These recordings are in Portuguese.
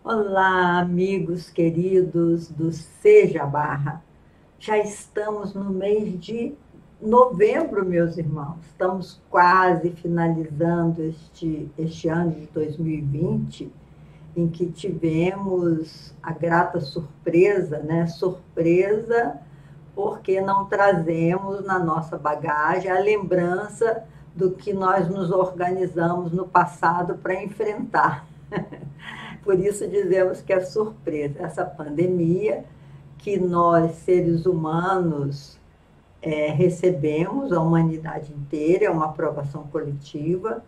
Olá, amigos queridos do Seja Barra. Já estamos no mês de novembro, meus irmãos. Estamos quase finalizando este ano de 2020, em que tivemos a grata surpresa, né? Surpresa porque não trazemos na nossa bagagem a lembrança do que nós nos organizamos no passado para enfrentar. Por isso dizemos que é surpresa. Essa pandemia que nós, seres humanos, recebemos, a humanidade inteira, é uma aprovação coletiva,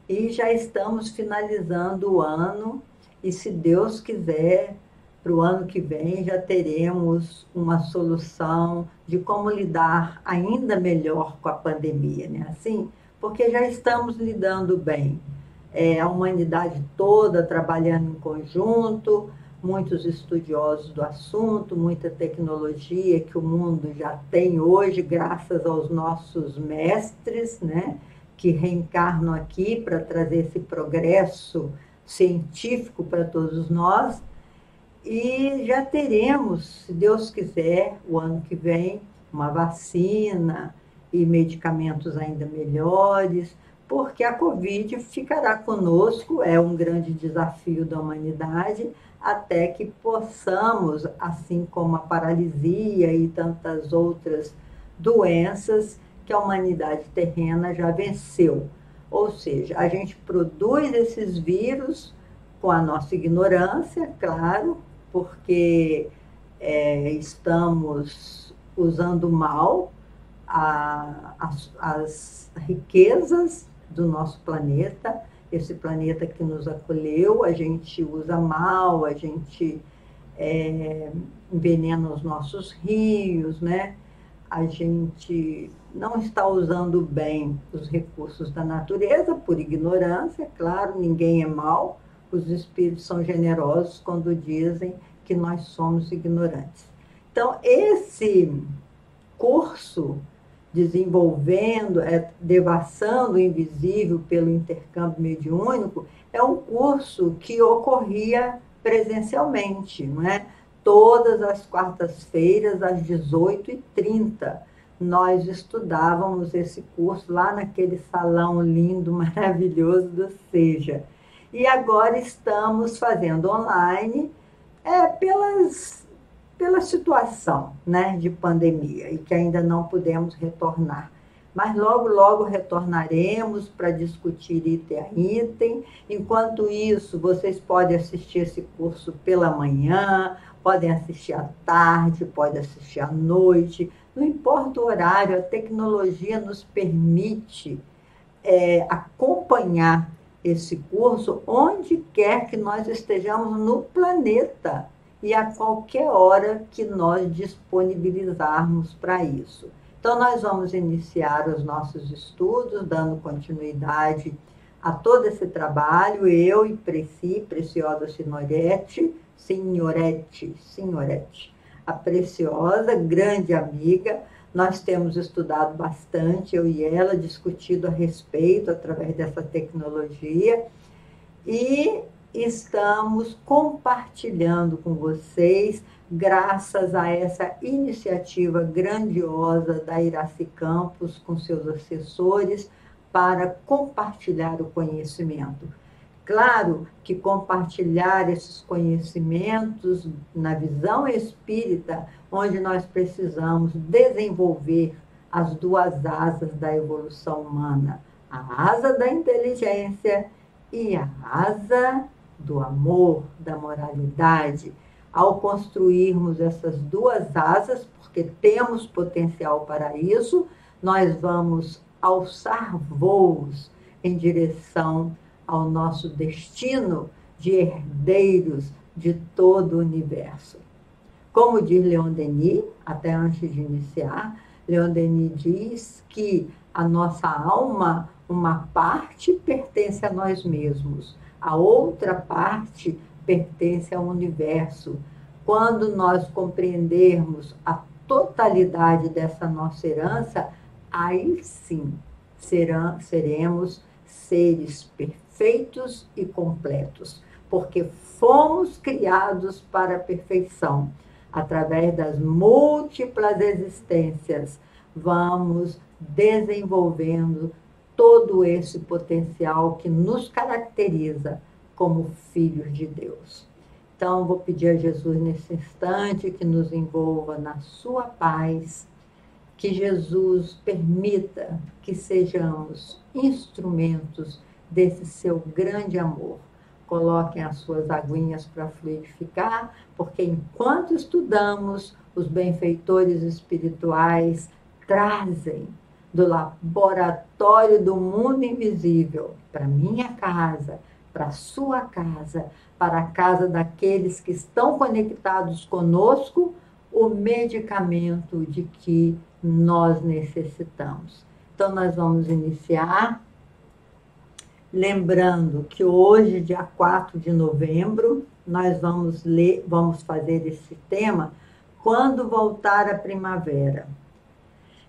e já estamos finalizando o ano, e se Deus quiser, para o ano que vem já teremos uma solução de como lidar ainda melhor com a pandemia, né? Assim, porque já estamos lidando bem. A humanidade toda trabalhando em conjunto, muitos estudiosos do assunto, muita tecnologia que o mundo já tem hoje, graças aos nossos mestres, né, que reencarnam aqui para trazer esse progresso científico para todos nós. E já teremos, se Deus quiser, o ano que vem, uma vacina e medicamentos ainda melhores, porque a Covid ficará conosco, é um grande desafio da humanidade, até que possamos, assim como a paralisia e tantas outras doenças que a humanidade terrena já venceu. Ou seja, a gente produz esses vírus com a nossa ignorância, claro, porque estamos usando mal as riquezas do nosso planeta, esse planeta que nos acolheu, a gente usa mal, a gente envenena os nossos rios, né? A gente não está usando bem os recursos da natureza por ignorância, claro, ninguém é mau, os espíritos são generosos quando dizem que nós somos ignorantes. Então, esse curso desenvolvendo, devassando o invisível pelo intercâmbio mediúnico, é um curso que ocorria presencialmente, não é? Todas as quartas-feiras, às 18h30, nós estudávamos esse curso lá naquele salão lindo, maravilhoso do Seja. E agora estamos fazendo online, pela situação, né, de pandemia e que ainda não podemos retornar. Mas logo, logo retornaremos para discutir item a item. Enquanto isso, vocês podem assistir esse curso pela manhã, podem assistir à tarde, podem assistir à noite, não importa o horário, a tecnologia nos permite acompanhar esse curso onde quer que nós estejamos no planeta e a qualquer hora que nós disponibilizarmos para isso. Então, nós vamos iniciar os nossos estudos, dando continuidade a todo esse trabalho, eu e Preci, Preciosa Senhorete, a Preciosa, grande amiga, nós temos estudado bastante, eu e ela, discutido a respeito através dessa tecnologia, e estamos compartilhando com vocês, graças a essa iniciativa grandiosa da Iraci Campos, com seus assessores, para compartilhar o conhecimento. Claro que compartilhar esses conhecimentos na visão espírita, onde nós precisamos desenvolver as duas asas da evolução humana, a asa da inteligência e a asa do amor, da moralidade. Ao construirmos essas duas asas, porque temos potencial para isso, nós vamos alçar voos em direção ao nosso destino de herdeiros de todo o universo. Como diz Leon Denis, até antes de iniciar, Leon Denis diz que a nossa alma, uma parte pertence a nós mesmos, a outra parte pertence ao universo. Quando nós compreendermos a totalidade dessa nossa herança, aí sim seremos seres perfeitos e completos. porque fomos criados para a perfeição. Através das múltiplas existências, vamos desenvolvendo todo esse potencial que nos caracteriza como filhos de Deus. Então, vou pedir a Jesus nesse instante que nos envolva na sua paz, que Jesus permita que sejamos instrumentos desse seu grande amor. Coloquem as suas aguinhas para fluidificar, porque enquanto estudamos, os benfeitores espirituais trazem do laboratório do mundo invisível para minha casa, para a sua casa, para a casa daqueles que estão conectados conosco, o medicamento de que nós necessitamos. Então, nós vamos iniciar, lembrando que hoje, dia 4 de novembro, nós vamos fazer esse tema, Quando Voltar a Primavera.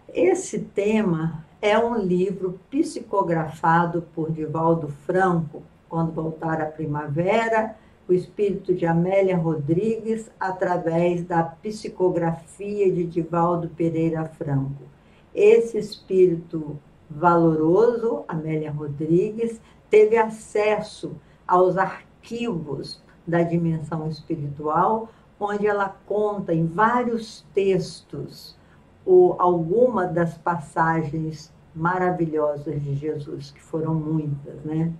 Esse tema é um livro psicografado por Divaldo Franco, Quando Voltar a Primavera, o espírito de Amélia Rodrigues, através da psicografia de Divaldo Pereira Franco. Esse espírito valoroso, Amélia Rodrigues, teve acesso aos arquivos da dimensão espiritual, onde ela conta em vários textos alguma das passagens maravilhosas de Jesus, que foram muitas, né?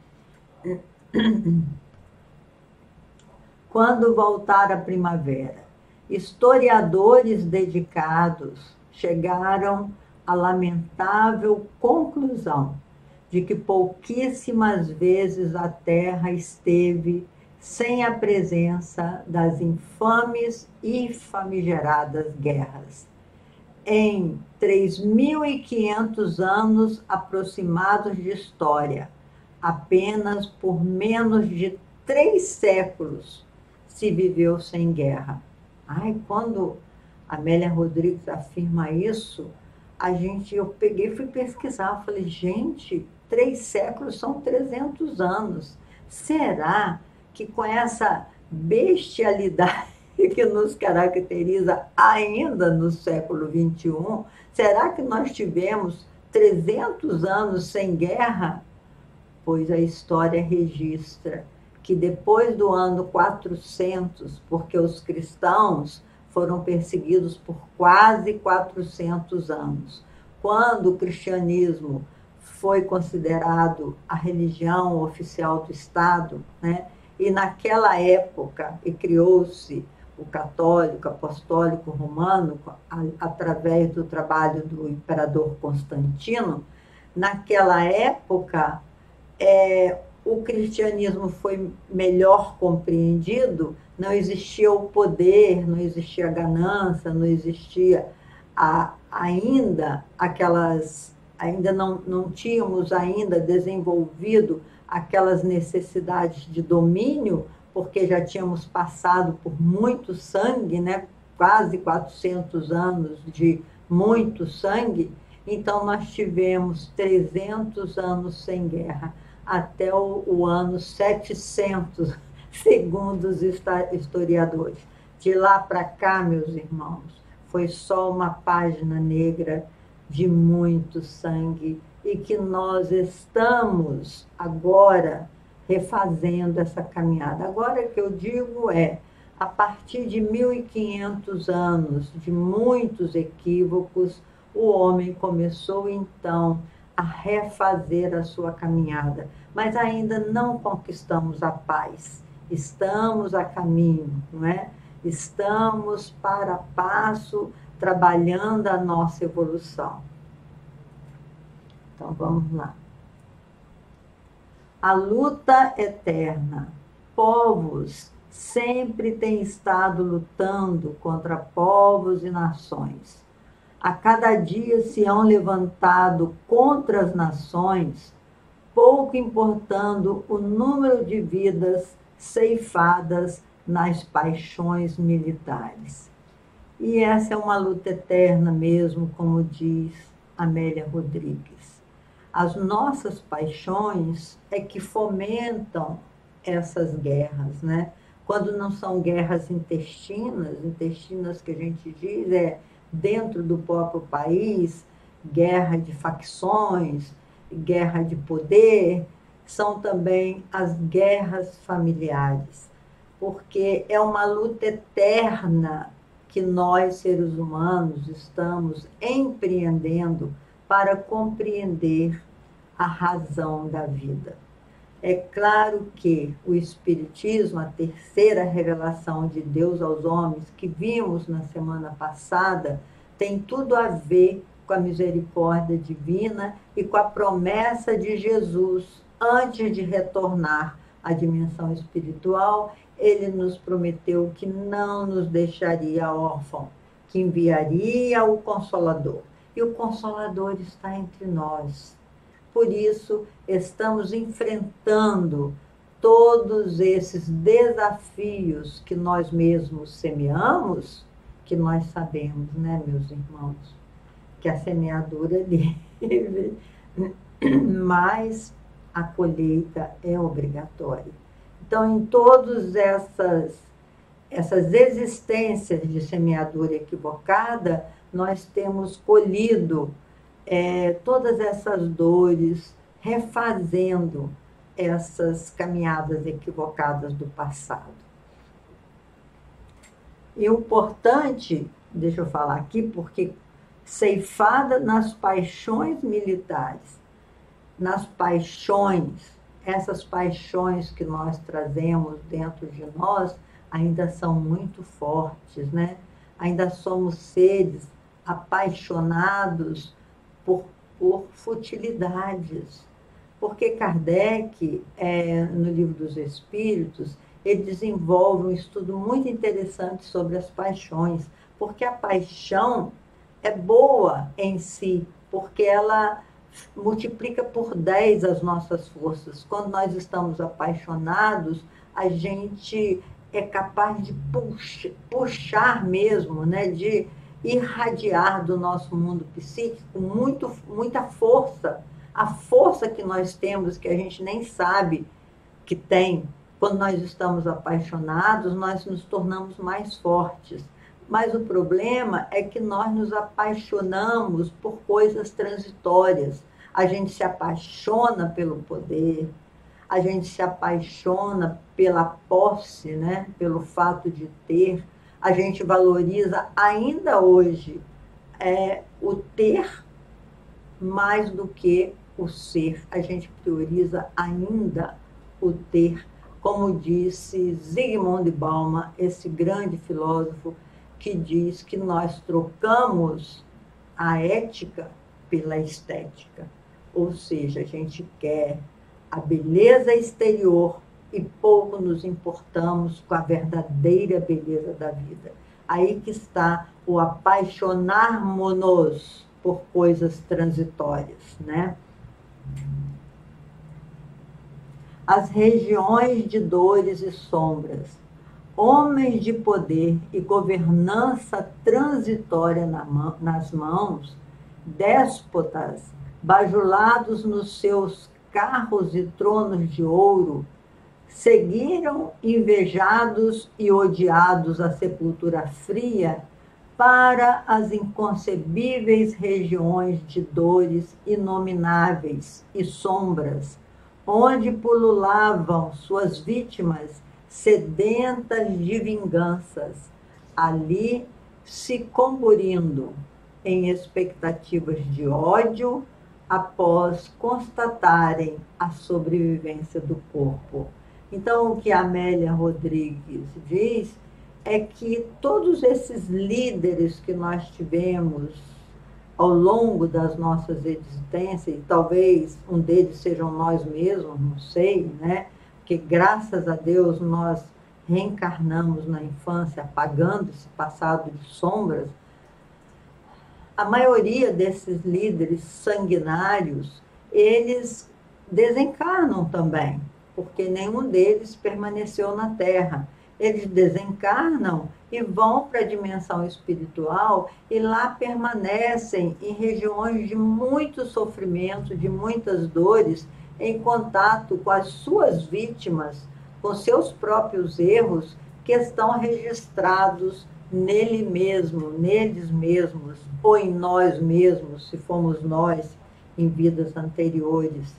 Quando voltar a primavera, historiadores dedicados chegaram à lamentável conclusão de que pouquíssimas vezes a Terra esteve sem a presença das infames e famigeradas guerras. Em 3.500 anos aproximados de história, apenas por menos de 3 séculos se viveu sem guerra. Quando Amélia Rodrigues afirma isso, eu peguei e fui pesquisar. Eu falei, gente, 3 séculos são 300 anos. Será que com essa bestialidade que nos caracteriza ainda no século XXI, será que nós tivemos 300 anos sem guerra? Pois a história registra que depois do ano 400, porque os cristãos foram perseguidos por quase 400 anos, quando o cristianismo foi considerado a religião oficial do Estado, né? E naquela época, criou-se o católico, apostólico romano, através do trabalho do imperador Constantino, naquela época, o cristianismo foi melhor compreendido, não existia o poder, não existia a ganância, não existia ainda não tínhamos ainda desenvolvido aquelas necessidades de domínio, porque já tínhamos passado por muito sangue, né? Quase 400 anos de muito sangue, então nós tivemos 300 anos sem guerra, até o ano 700, segundo os historiadores. De lá para cá, meus irmãos, foi só uma página negra de muito sangue, e que nós estamos agora refazendo essa caminhada. Agora que eu digo a partir de 1.500 anos, de muitos equívocos, o homem começou então a refazer a sua caminhada, mas ainda não conquistamos a paz. Estamos a caminho, não é? Estamos para passo trabalhando a nossa evolução. Então vamos lá. A luta eterna. Povos sempre têm estado lutando contra povos e nações. A cada dia se hão levantado contra as nações, pouco importando o número de vidas ceifadas nas paixões militares. E essa é uma luta eterna mesmo, como diz Amélia Rodrigues. As nossas paixões é que fomentam essas guerras, né? Quando não são guerras intestinas que a gente diz, dentro do próprio país, guerra de facções, guerra de poder, são também as guerras familiares, porque é uma luta eterna que nós, seres humanos, estamos empreendendo para compreender a razão da vida. É claro que o Espiritismo, a terceira revelação de Deus aos homens, que vimos na semana passada, tem tudo a ver com a misericórdia divina e com a promessa de Jesus. Antes de retornar à dimensão espiritual, ele nos prometeu que não nos deixaria órfãos, que enviaria o Consolador. E o Consolador está entre nós. Por isso, estamos enfrentando todos esses desafios que nós mesmos semeamos, que nós sabemos, né, meus irmãos, que a semeadura é livre, mas a colheita é obrigatória. Então, em todas essas existências de semeadura equivocada, nós temos colhido todas essas dores, refazendo essas caminhadas equivocadas do passado. E o importante, deixa eu falar aqui, porque ceifada nas paixões militares, nas paixões, essas paixões que nós trazemos dentro de nós ainda são muito fortes, né? Ainda somos seres apaixonados por futilidades. Porque Kardec, no Livro dos Espíritos, ele desenvolve um estudo muito interessante sobre as paixões, porque a paixão é boa em si, porque ela multiplica por 10 as nossas forças. Quando nós estamos apaixonados, a gente é capaz de puxar mesmo, né, de irradiar do nosso mundo psíquico muita força, a força que nós temos, que a gente nem sabe que tem. Quando nós estamos apaixonados, nós nos tornamos mais fortes. Mas o problema é que nós nos apaixonamos por coisas transitórias. A gente se apaixona pelo poder, a gente se apaixona pela posse, né? Pelo fato de ter. A gente valoriza ainda hoje o ter mais do que o ser. A gente prioriza ainda o ter, como disse Zygmunt Bauman, esse grande filósofo, que diz que nós trocamos a ética pela estética. Ou seja, a gente quer a beleza exterior e pouco nos importamos com a verdadeira beleza da vida. Aí que está o apaixonar-nos por coisas transitórias, né? As regiões de dores e sombras, homens de poder e governança transitória nas mãos, déspotas, bajulados nos seus carros e tronos de ouro, seguiram invejados e odiados a sepultura fria para as inconcebíveis regiões de dores inomináveis e sombras, onde pululavam suas vítimas sedentas de vinganças, ali se comburindo em expectativas de ódio após constatarem a sobrevivência do corpo. Então, o que a Amélia Rodrigues diz é que todos esses líderes que nós tivemos ao longo das nossas existências, e talvez um deles sejam nós mesmos, não sei, né? Porque graças a Deus nós reencarnamos na infância, apagando esse passado de sombras. A maioria desses líderes sanguinários, eles desencarnam também, porque nenhum deles permaneceu na Terra. Eles desencarnam e vão para a dimensão espiritual e lá permanecem em regiões de muito sofrimento, de muitas dores, em contato com as suas vítimas com seus próprios erros que estão registrados nele mesmo, neles mesmos, ou em nós mesmos, se fomos nós em vidas anteriores.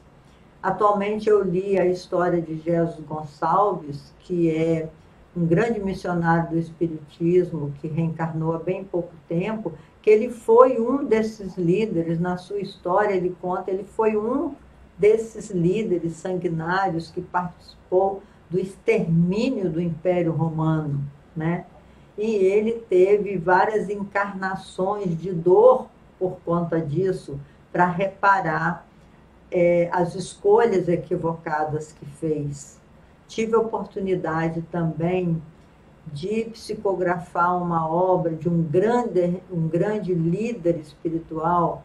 Atualmente eu li a história de Jesus Gonçalves, que é um grande missionário do Espiritismo, que reencarnou há bem pouco tempo, que ele foi um desses líderes, na sua história ele conta, ele foi um desses líderes sanguinários que participou do extermínio do Império Romano, né? E ele teve várias encarnações de dor por conta disso, para reparar as escolhas equivocadas que fez. Tive a oportunidade também de psicografar uma obra de um grande líder espiritual,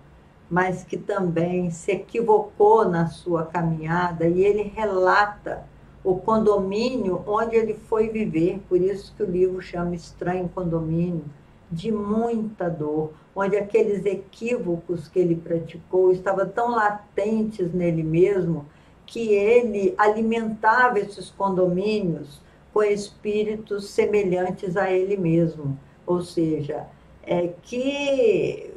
mas que também se equivocou na sua caminhada, e ele relata o condomínio onde ele foi viver, por isso que o livro chama Estranho Condomínio, de muita dor, onde aqueles equívocos que ele praticou estavam tão latentes nele mesmo, que ele alimentava esses condomínios com espíritos semelhantes a ele mesmo, ou seja, que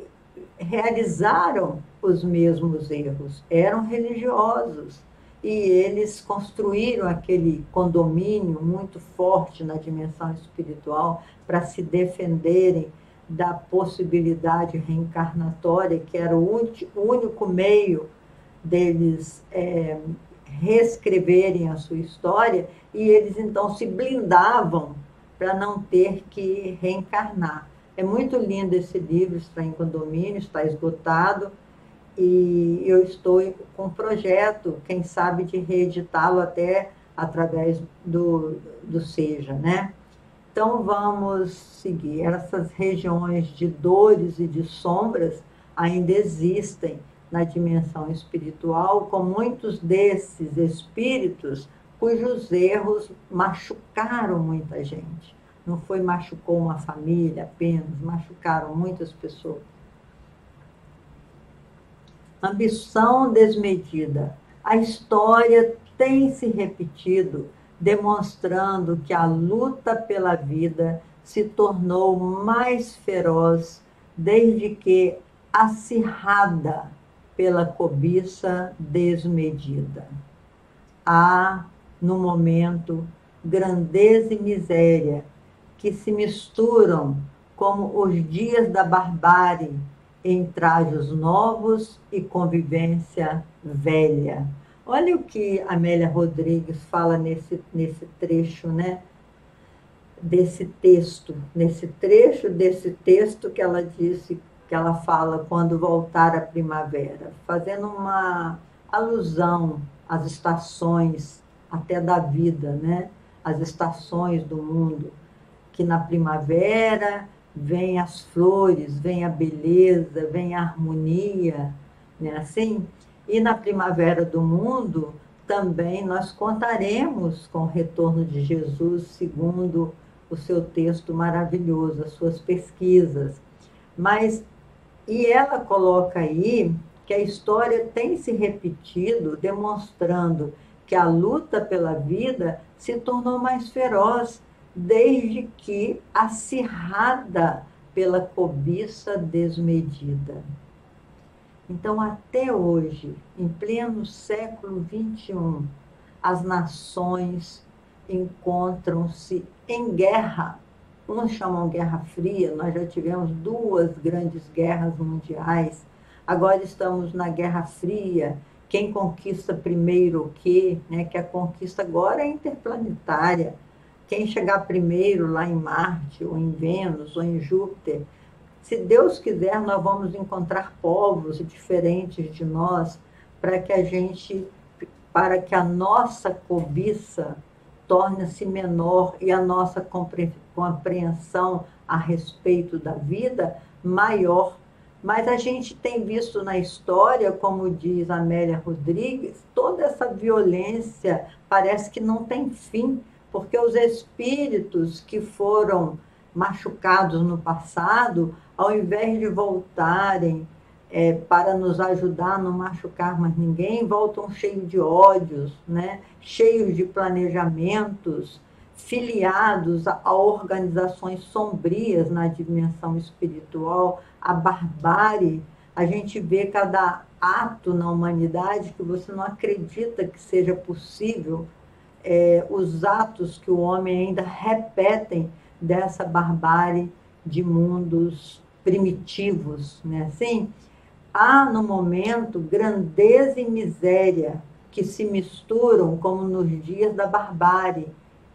realizaram os mesmos erros, eram religiosos, e eles construíram aquele condomínio muito forte na dimensão espiritual para se defenderem da possibilidade reencarnatória, que era o único meio deles reescreverem a sua história, e eles então se blindavam para não ter que reencarnar. É muito lindo esse livro, Estranho Condomínio, está esgotado, e eu estou com um projeto, quem sabe, de reeditá-lo até através do Seja, né? Então, vamos seguir. Essas regiões de dores e de sombras ainda existem na dimensão espiritual, com muitos desses espíritos cujos erros machucaram muita gente. Não foi machucou uma família apenas, machucaram muitas pessoas. Ambição desmedida. A história tem se repetido, demonstrando que a luta pela vida se tornou mais feroz desde que acirrada pela cobiça desmedida. Há, no momento, grandeza e miséria que se misturam como os dias da barbárie em trajes novos e convivência velha. Olha o que Amélia Rodrigues fala nesse trecho, né? Desse texto, nesse trecho desse texto que ela disse, que ela fala quando voltar a primavera, fazendo uma alusão às estações até da vida, né? As estações do mundo, que na primavera vem as flores, vem a beleza, vem a harmonia, né? Assim, e na primavera do mundo também nós contaremos com o retorno de Jesus, segundo o seu texto maravilhoso, as suas pesquisas. E ela coloca aí que a história tem se repetido, demonstrando que a luta pela vida se tornou mais feroz, desde que acirrada pela cobiça desmedida. Então, até hoje, em pleno século XXI, as nações encontram-se em guerra. Uns chamam Guerra Fria, nós já tivemos 2 grandes guerras mundiais, agora estamos na Guerra Fria, quem conquista primeiro o quê, né? Que a conquista agora é interplanetária. Quem chegar primeiro lá em Marte, ou em Vênus, ou em Júpiter, se Deus quiser, nós vamos encontrar povos diferentes de nós, para que a nossa cobiça torne-se menor e a nossa compreensão a respeito da vida maior. Mas a gente tem visto na história, como diz Amélia Rodrigues, toda essa violência parece que não tem fim, porque os espíritos que foram machucados no passado, ao invés de voltarem para nos ajudar a não machucar mais ninguém, voltam cheios de ódios, né? Cheios de planejamentos, filiados a organizações sombrias na dimensão espiritual, a barbárie. A gente vê cada ato na humanidade que você não acredita que seja possível, os atos que o homem ainda repetem dessa barbárie de mundos primitivos, né? Assim, há no momento grandeza e miséria que se misturam como nos dias da barbárie,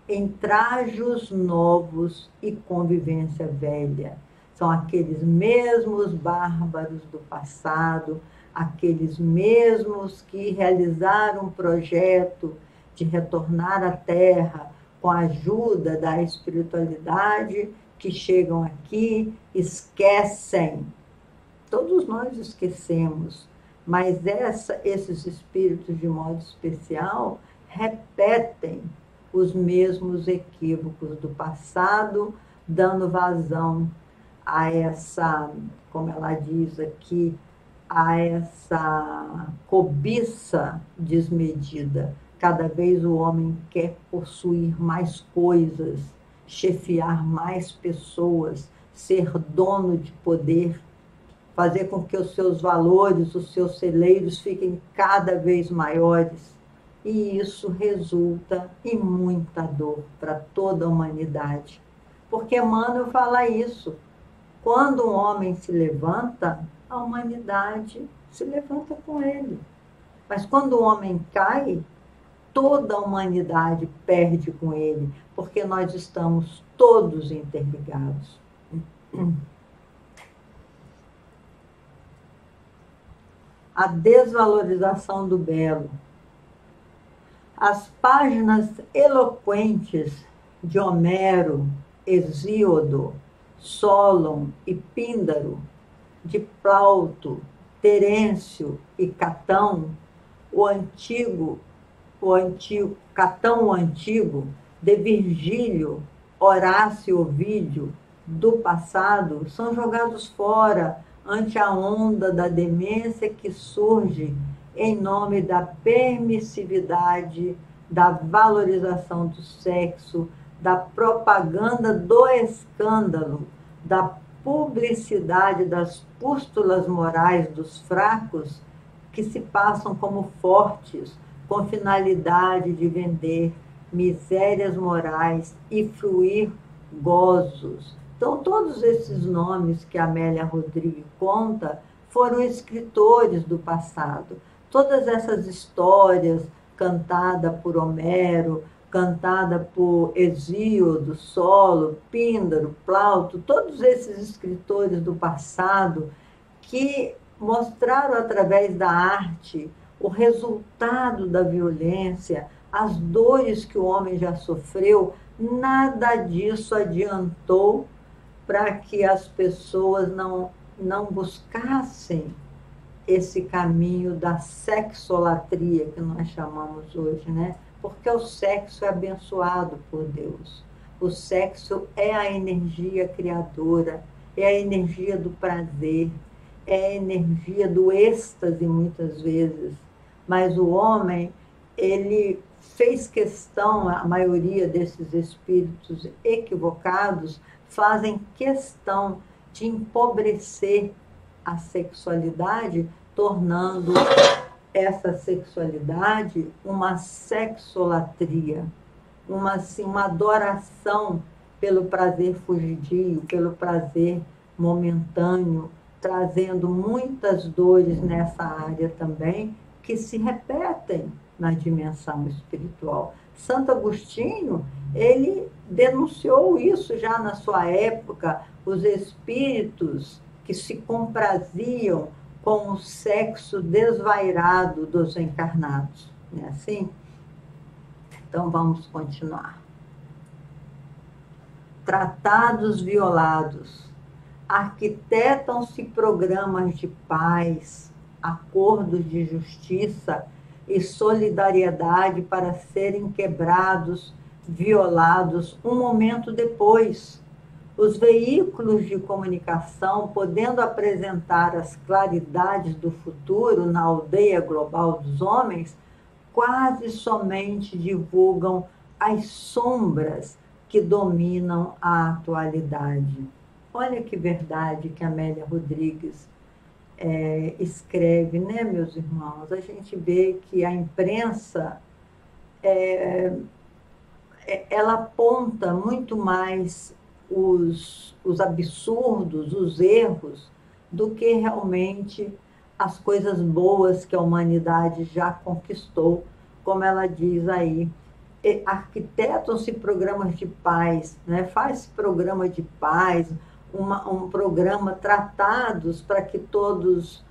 em trajos novos e convivência velha. São aqueles mesmos bárbaros do passado, aqueles mesmos que realizaram um projeto de retornar à Terra com a ajuda da espiritualidade, que chegam aqui, esquecem. Todos nós esquecemos, mas esses espíritos, de modo especial, repetem os mesmos equívocos do passado, dando vazão a essa, como ela diz aqui, a essa cobiça desmedida. Cada vez o homem quer possuir mais coisas, chefiar mais pessoas, ser dono de poder, fazer com que os seus valores, os seus celeiros fiquem cada vez maiores. E isso resulta em muita dor para toda a humanidade. Porque Emmanuel fala isso. Quando um homem se levanta, a humanidade se levanta com ele. Mas quando o homem cai, toda a humanidade perde com ele, porque nós estamos todos interligados. A desvalorização do belo. As páginas eloquentes de Homero, Hesíodo, Solon e Píndaro, de Plauto, Terêncio e Catão, Catão o Antigo, de Virgílio, Horácio e Ovídio, do passado, são jogados fora ante a onda da demência que surge em nome da permissividade, da valorização do sexo, da propaganda do escândalo, da publicidade das pústulas morais dos fracos que se passam como fortes, com finalidade de vender misérias morais e fruir gozos. Então, todos esses nomes que a Amélia Rodrigues conta foram escritores do passado. Todas essas histórias cantadas por Homero, cantada por Hesíodo, Solon, Píndaro, Plauto, todos esses escritores do passado que mostraram através da arte o resultado da violência, as dores que o homem já sofreu, nada disso adiantou para que as pessoas não buscassem esse caminho da sexolatria que nós chamamos hoje, né? Porque o sexo é abençoado por Deus. O sexo é a energia criadora, é a energia do prazer, é a energia do êxtase, muitas vezes. Mas o homem, ele fez questão, a maioria desses espíritos equivocados fazem questão de empobrecer a sexualidade, tornando essa sexualidade uma sexolatria, uma adoração pelo prazer fugidio, pelo prazer momentâneo, trazendo muitas dores nessa área também, que se repetem na dimensão espiritual. Santo Agostinho, ele denunciou isso já na sua época, os espíritos que se compraziam com o sexo desvairado dos encarnados. Não é assim? Então, vamos continuar. Tratados violados. Arquitetam-se programas de paz, acordos de justiça e solidariedade para serem quebrados, violados um momento depois. Os veículos de comunicação, podendo apresentar as claridades do futuro na aldeia global dos homens, quase somente divulgam as sombras que dominam a atualidade. Olha que verdade que a Amélia Rodrigues escreve, né, meus irmãos? A gente vê que a imprensa ela aponta muito mais os absurdos, os erros, do que realmente as coisas boas que a humanidade já conquistou, como ela diz aí. Arquitetam-se programas de paz, né? Faz programa de paz, um programa tratados para que todos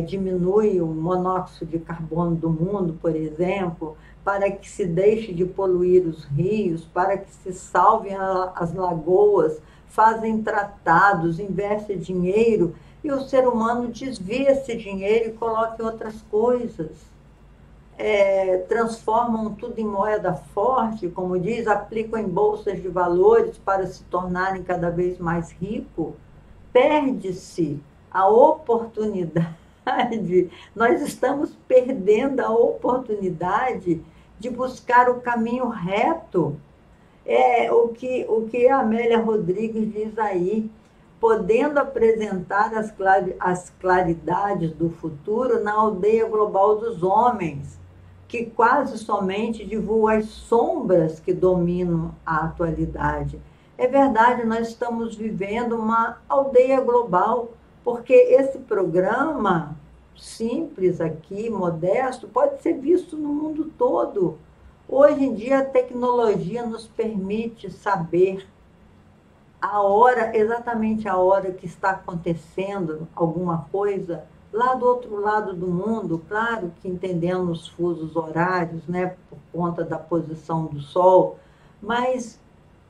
diminuem o monóxido de carbono do mundo, por exemplo, para que se deixe de poluir os rios, para que se salvem as lagoas, fazem tratados, investem dinheiro, e o ser humano desvia esse dinheiro e coloca em outras coisas. Transformam tudo em moeda forte, como diz, aplicam em bolsas de valores para se tornarem cada vez mais ricos. Perde-se a oportunidade, nós estamos perdendo a oportunidade de buscar o caminho reto. O que a Amélia Rodrigues diz aí, podendo apresentar as claridades do futuro na aldeia global dos homens, que quase somente divulga as sombras que dominam a atualidade. É verdade, nós estamos vivendo uma aldeia global, porque esse programa simples aqui, modesto, pode ser visto no mundo todo. Hoje em dia a tecnologia nos permite saber a hora, exatamente a hora que está acontecendo alguma coisa lá do outro lado do mundo. Claro que entendendo os fusos horários, né, por conta da posição do Sol, mas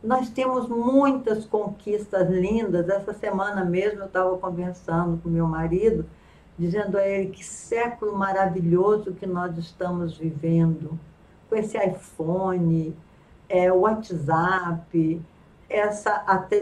nós temos muitas conquistas lindas. Essa semana mesmo eu estava conversando com meu marido, dizendo a ele que século maravilhoso que nós estamos vivendo, com esse iPhone, o WhatsApp,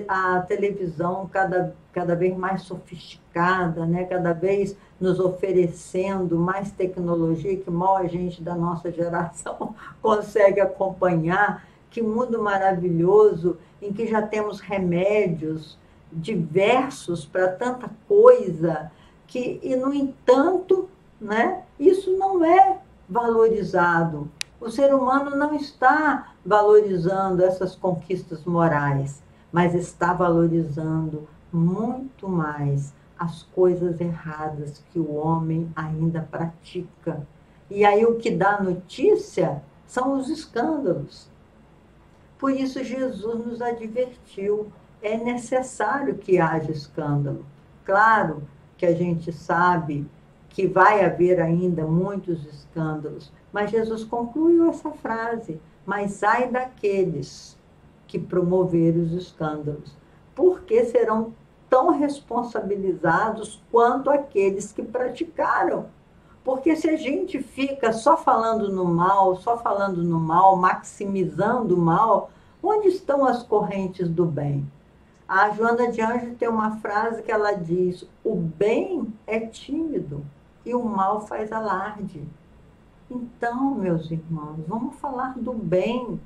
a televisão cada vez mais sofisticada, né? Cada vez nos oferecendo mais tecnologia que mal a gente da nossa geração consegue acompanhar. Que mundo maravilhoso, em que já temos remédios diversos para tanta coisa, e, no entanto, né, isso não é valorizado. O ser humano não está valorizando essas conquistas morais, mas está valorizando muito mais as coisas erradas que o homem ainda pratica. E aí o que dá notícia são os escândalos. Por isso Jesus nos advertiu, é necessário que haja escândalo. Claro que a gente sabe que vai haver ainda muitos escândalos, mas Jesus concluiu essa frase: mas ai daqueles que promoverem os escândalos, porque serão tão responsabilizados quanto aqueles que praticaram. Porque se a gente fica só falando no mal, maximizando o mal, onde estão as correntes do bem? A Joana de Anjos tem uma frase que ela diz: o bem é tímido e o mal faz alarde. Então, meus irmãos, vamos falar do bem.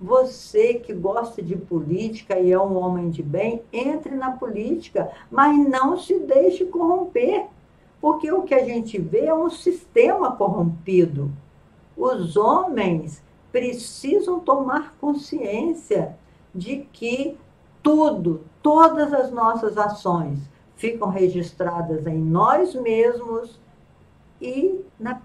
Você que gosta de política e é um homem de bem, entre na política, mas não se deixe corromper. Porque o que a gente vê é um sistema corrompido. Os homens precisam tomar consciência de que todas as nossas ações ficam registradas em nós mesmos e na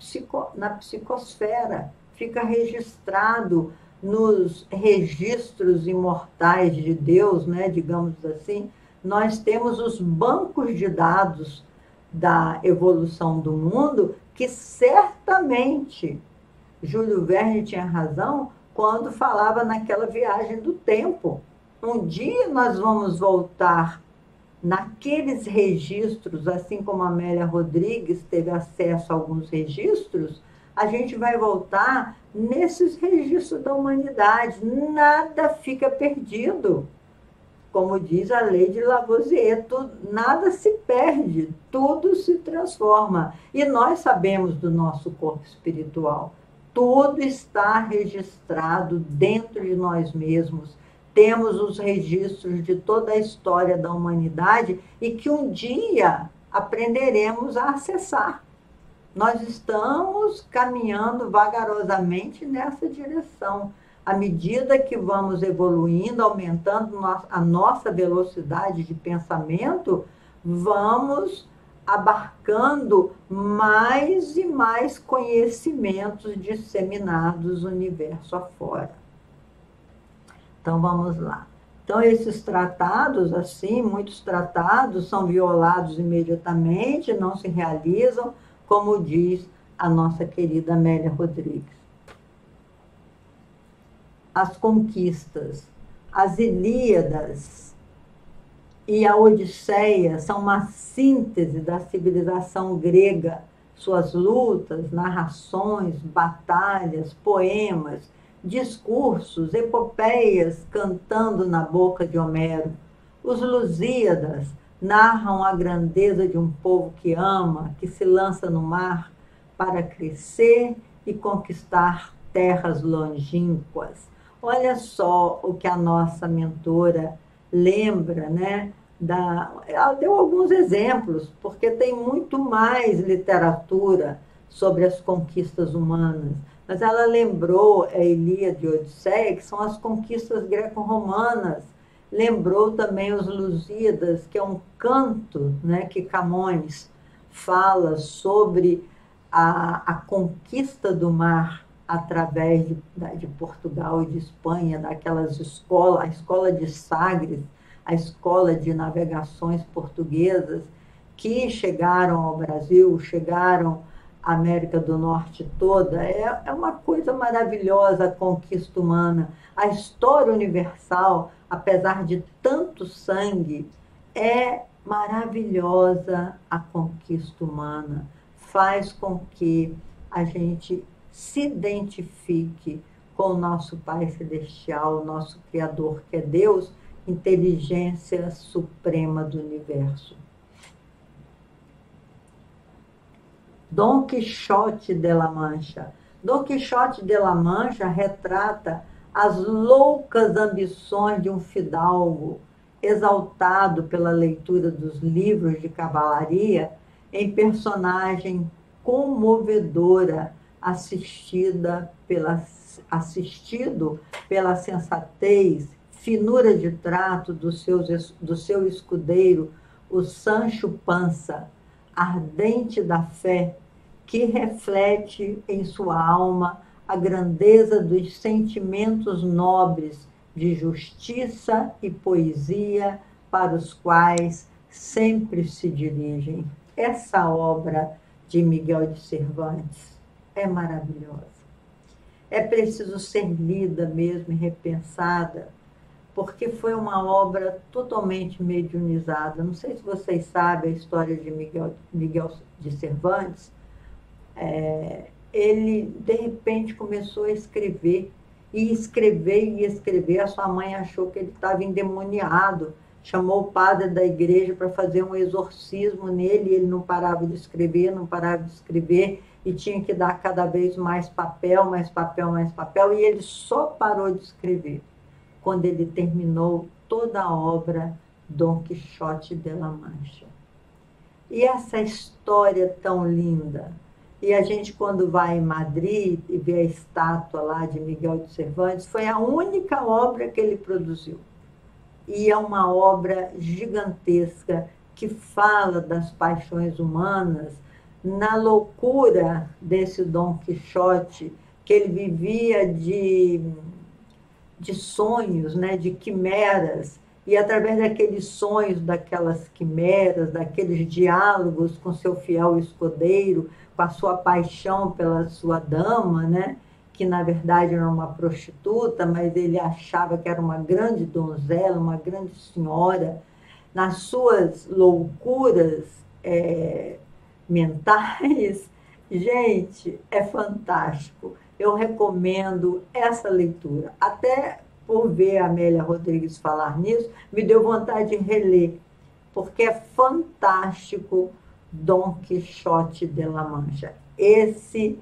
psicosfera. Fica registrado nos registros imortais de Deus, né, digamos assim. Nós temos os bancos de dados da evolução do mundo, que certamente Júlio Verne tinha razão quando falava naquela viagem do tempo. Um dia nós vamos voltar naqueles registros, assim como a Amélia Rodrigues teve acesso a alguns registros, a gente vai voltar nesses registros da humanidade. Nada fica perdido. como diz a lei de Lavoisier, nada se perde, tudo se transforma. E nós sabemos do nosso corpo espiritual. Tudo está registrado dentro de nós mesmos. Temos os registros de toda a história da humanidade e que um dia aprenderemos a acessar. Nós estamos caminhando vagarosamente nessa direção. À medida que vamos evoluindo, aumentando a nossa velocidade de pensamento, vamos abarcando mais e mais conhecimentos disseminados universo afora. Então, vamos lá. Então, esses tratados, assim, muitos tratados são violados imediatamente, não se realizam, como diz a nossa querida Amélia Rodrigues. As conquistas, as Ilíadas e a Odisseia são uma síntese da civilização grega, suas lutas, narrações, batalhas, poemas, discursos, epopeias cantando na boca de Homero. Os Lusíadas narram a grandeza de um povo que ama, que se lança no mar para crescer e conquistar terras longínquas. Olha só o que a nossa mentora lembra, né? Ela deu alguns exemplos, porque tem muito mais literatura sobre as conquistas humanas, mas ela lembrou a Ilíada e Odisseia, que são as conquistas greco-romanas. Lembrou também os Lusíadas, que é um canto, né, que Camões fala sobre a conquista do mar através de Portugal e de Espanha, daquelas escolas, a escola de Sagres, a escola de navegações portuguesas, que chegaram ao Brasil, chegaram à América do Norte toda. É uma coisa maravilhosa a conquista humana. A história universal, apesar de tanto sangue, é maravilhosa a conquista humana. Faz com que a gente se identifique com o nosso Pai Celestial, o nosso Criador, que é Deus, inteligência suprema do universo. Dom Quixote de la Mancha. Dom Quixote de la Mancha retrata as loucas ambições de um fidalgo, exaltado pela leitura dos livros de cavalaria, em personagem comovedora, assistido pela sensatez, finura de trato do seu escudeiro, o Sancho Panza, ardente da fé, que reflete em sua alma a grandeza dos sentimentos nobres de justiça e poesia para os quais sempre se dirigem. Essa obra de Miguel de Cervantes é maravilhosa. É preciso ser lida mesmo e repensada, porque foi uma obra totalmente mediunizada. Não sei se vocês sabem a história de Miguel de Cervantes. Ele, de repente, começou a escrever, e escrever. A sua mãe achou que ele estava endemoniado, chamou o padre da igreja para fazer um exorcismo nele, e ele não parava de escrever, e tinha que dar cada vez mais papel, e ele só parou de escrever quando ele terminou toda a obra Dom Quixote de la Mancha. E essa história tão linda. E a gente, quando vai em Madrid e vê a estátua lá de Miguel de Cervantes, foi a única obra que ele produziu. E é uma obra gigantesca que fala das paixões humanas, na loucura desse Dom Quixote, que ele vivia de sonhos, né, de quimeras, e através daqueles sonhos, daquelas quimeras, daqueles diálogos com seu fiel escudeiro, com a sua paixão pela sua dama, né, que na verdade era uma prostituta, mas ele achava que era uma grande donzela, uma grande senhora, nas suas loucuras mentais. Gente, é fantástico. Eu recomendo essa leitura. Até por ver a Amélia Rodrigues falar nisso, me deu vontade de reler, porque é fantástico Dom Quixote de la Mancha. Esse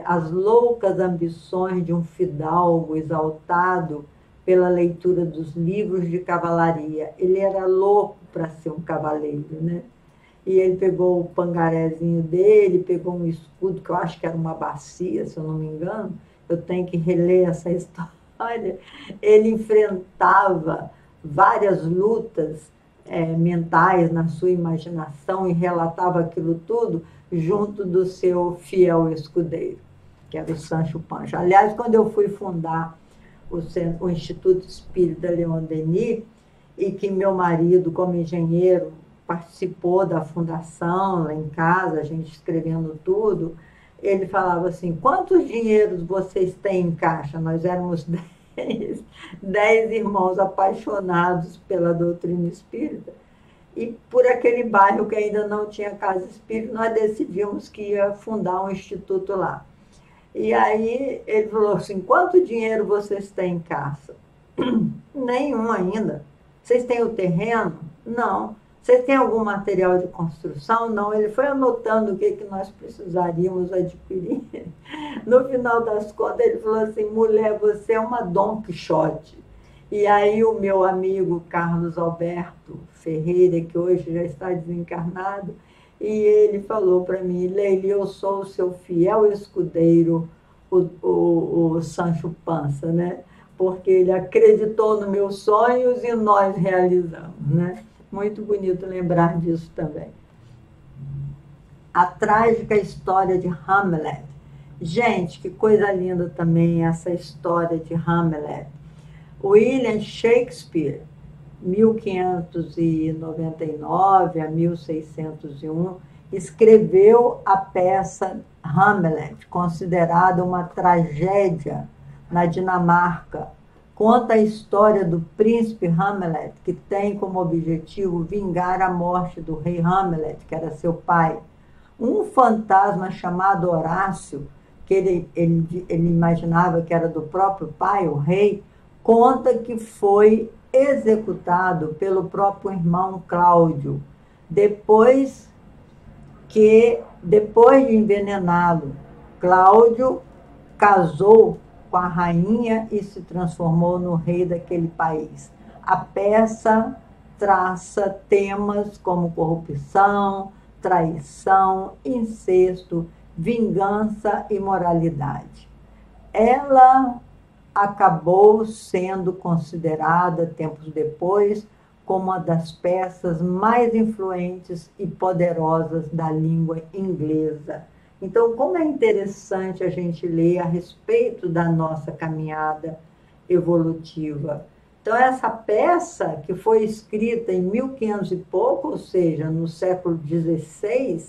as loucas ambições de um fidalgo exaltado pela leitura dos livros de cavalaria. Ele era louco para ser um cavaleiro, né? E ele pegou o pangarézinho dele, pegou um escudo, que eu acho que era uma bacia, se eu não me engano. Eu tenho que reler essa história. Ele enfrentava várias lutas mentais na sua imaginação e relatava aquilo tudo junto do seu fiel escudeiro, que era o Sancho Panza. Aliás, quando eu fui fundar o Instituto Espírita Leon Denis, e que meu marido, como engenheiro, participou da fundação lá em casa, a gente escrevendo tudo, ele falava assim, quantos dinheiros vocês têm em caixa? Nós éramos 10 irmãos apaixonados pela doutrina espírita, e por aquele bairro que ainda não tinha casa espírita, nós decidimos que ia fundar um instituto lá. E aí ele falou assim, quanto dinheiro vocês têm em caixa? Nenhum ainda. Vocês têm o terreno? Não. Vocês têm algum material de construção? Não. Ele foi anotando o que nós precisaríamos adquirir. No final das contas, ele falou assim, mulher, você é uma Dom Quixote. E aí o meu amigo Carlos Alberto Ferreira, que hoje já está desencarnado, e ele falou para mim, Leili, eu sou o seu fiel escudeiro, o Sancho Panza, né? Porque ele acreditou nos meus sonhos e nós realizamos, né? Muito bonito lembrar disso também. A trágica história de Hamlet. Gente, que coisa linda também essa história de Hamlet. William Shakespeare, 1599 a 1601, escreveu a peça Hamlet, considerada uma tragédia na Dinamarca. Conta a história do príncipe Hamlet, que tem como objetivo vingar a morte do rei Hamlet, que era seu pai. Um fantasma chamado Horácio, que ele imaginava que era do próprio pai, o rei, conta que foi executado pelo próprio irmão Cláudio, depois de envenená-lo. Cláudio casou com a rainha e se transformou no rei daquele país. A peça traça temas como corrupção, traição, incesto, vingança e moralidade. Ela acabou sendo considerada, tempos depois, como uma das peças mais influentes e poderosas da língua inglesa. Então, como é interessante a gente ler a respeito da nossa caminhada evolutiva. Então, essa peça, que foi escrita em 1500 e pouco, ou seja, no século XVI,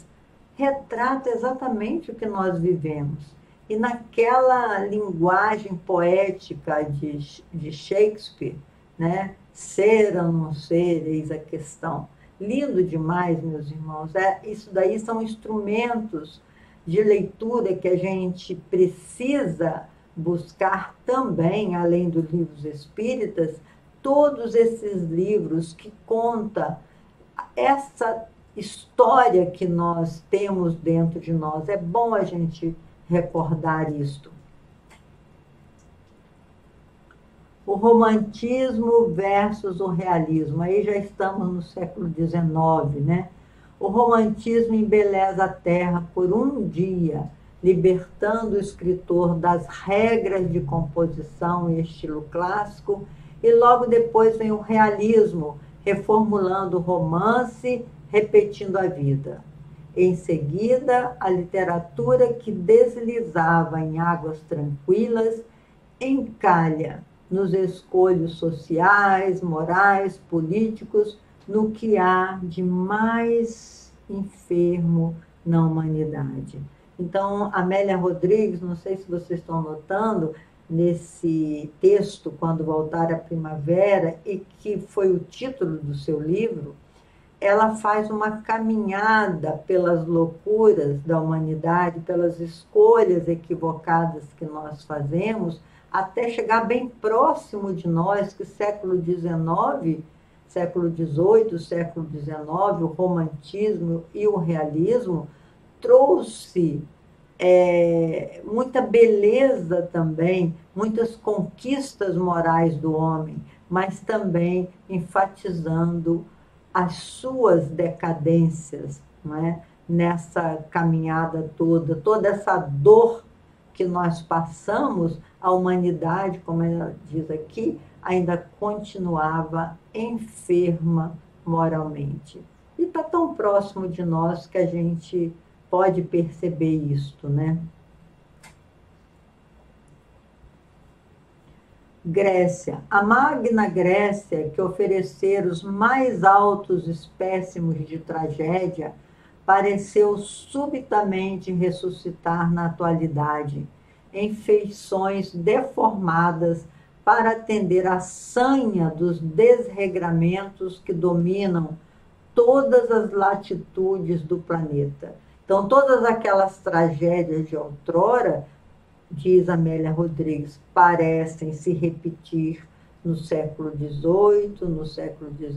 retrata exatamente o que nós vivemos. E naquela linguagem poética de Shakespeare, né? Ser ou não ser, eis a questão. Lindo demais, meus irmãos. Isso daí são instrumentos de leitura que a gente precisa buscar também, além dos livros espíritas, todos esses livros que contam essa história que nós temos dentro de nós. É bom a gente recordar isto. O romantismo versus o realismo. Aí já estamos no século XIX, né? O romantismo embeleza a Terra por um dia, libertando o escritor das regras de composição e estilo clássico, e logo depois vem o realismo, reformulando o romance, repetindo a vida. Em seguida, a literatura que deslizava em águas tranquilas encalha nos escolhos sociais, morais, políticos, no que há de mais enfermo na humanidade. Então, Amélia Rodrigues, não sei se vocês estão notando, nesse texto, Quando Voltar a Primavera, e que foi o título do seu livro, ela faz uma caminhada pelas loucuras da humanidade, pelas escolhas equivocadas que nós fazemos, até chegar bem próximo de nós, que século XIX, século XVIII, século XIX, o romantismo e o realismo trouxe muita beleza também, muitas conquistas morais do homem, mas também enfatizando as suas decadências, não é? Nessa caminhada toda, toda essa dor que nós passamos, a humanidade, como ela diz aqui, ainda continuava enferma moralmente. E está tão próximo de nós que a gente pode perceber isto, né? Grécia. A Magna Grécia, que oferecera os mais altos espécimos de tragédia, pareceu subitamente ressuscitar na atualidade, em feições deformadas para atender à sanha dos desregramentos que dominam todas as latitudes do planeta. Então, todas aquelas tragédias de outrora, diz Amélia Rodrigues, parecem se repetir no século XVIII, no século XIX,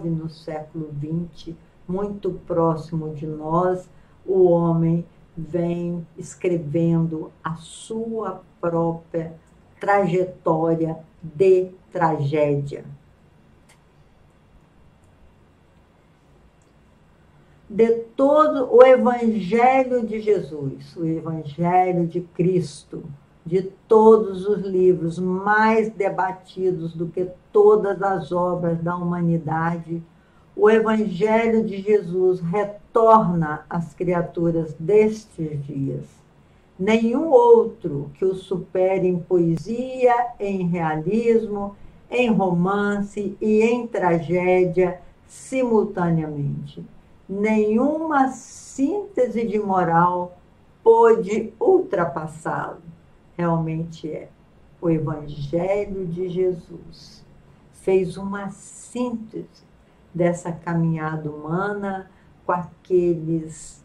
no século XX, muito próximo de nós, o homem vem escrevendo a sua própria trajetória de tragédia. De todo o Evangelho de Jesus, o Evangelho de Cristo, de todos os livros mais debatidos do que todas as obras da humanidade, o Evangelho de Jesus retorna às criaturas destes dias. Nenhum outro que o supere em poesia, em realismo, em romance e em tragédia simultaneamente. Nenhuma síntese de moral pôde ultrapassá-lo. Realmente é. O Evangelho de Jesus fez uma síntese dessa caminhada humana com aqueles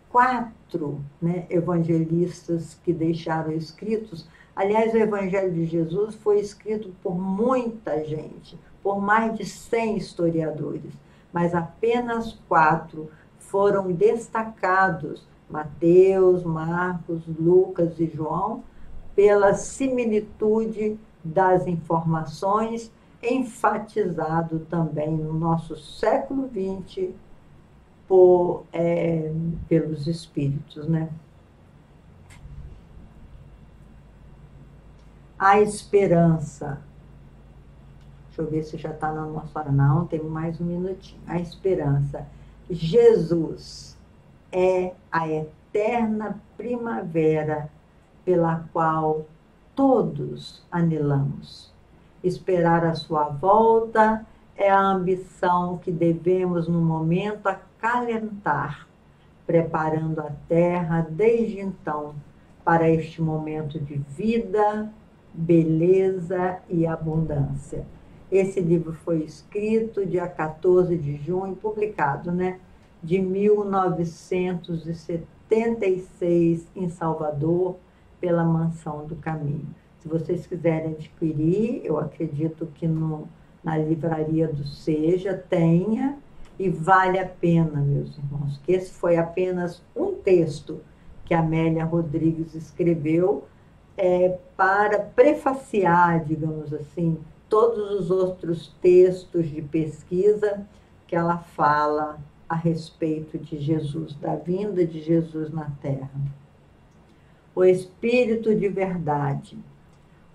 4, né, evangelistas que deixaram escritos. Aliás, o Evangelho de Jesus foi escrito por muita gente, por mais de 100 historiadores, mas apenas 4 foram destacados, Mateus, Marcos, Lucas e João, pela similitude das informações, enfatizado também no nosso século XX pelos espíritos, né? A esperança. Deixa eu ver se já está na nossa hora. Não, tem mais um minutinho. A esperança. Jesus é a eterna primavera pela qual todos anelamos. Esperar a sua volta é a ambição que devemos, no momento, acalentar, preparando a terra, desde então, para este momento de vida, beleza e abundância. Esse livro foi escrito dia 14 de junho, publicado, né, de 1976, em Salvador, pela Mansão do Caminho. Se vocês quiserem adquirir, eu acredito que na livraria do Seja tenha, e vale a pena, meus irmãos, que esse foi apenas um texto que Amélia Rodrigues escreveu para prefaciar, digamos assim, todos os outros textos de pesquisa que ela fala a respeito de Jesus, da vinda de Jesus na Terra. O Espírito de verdade.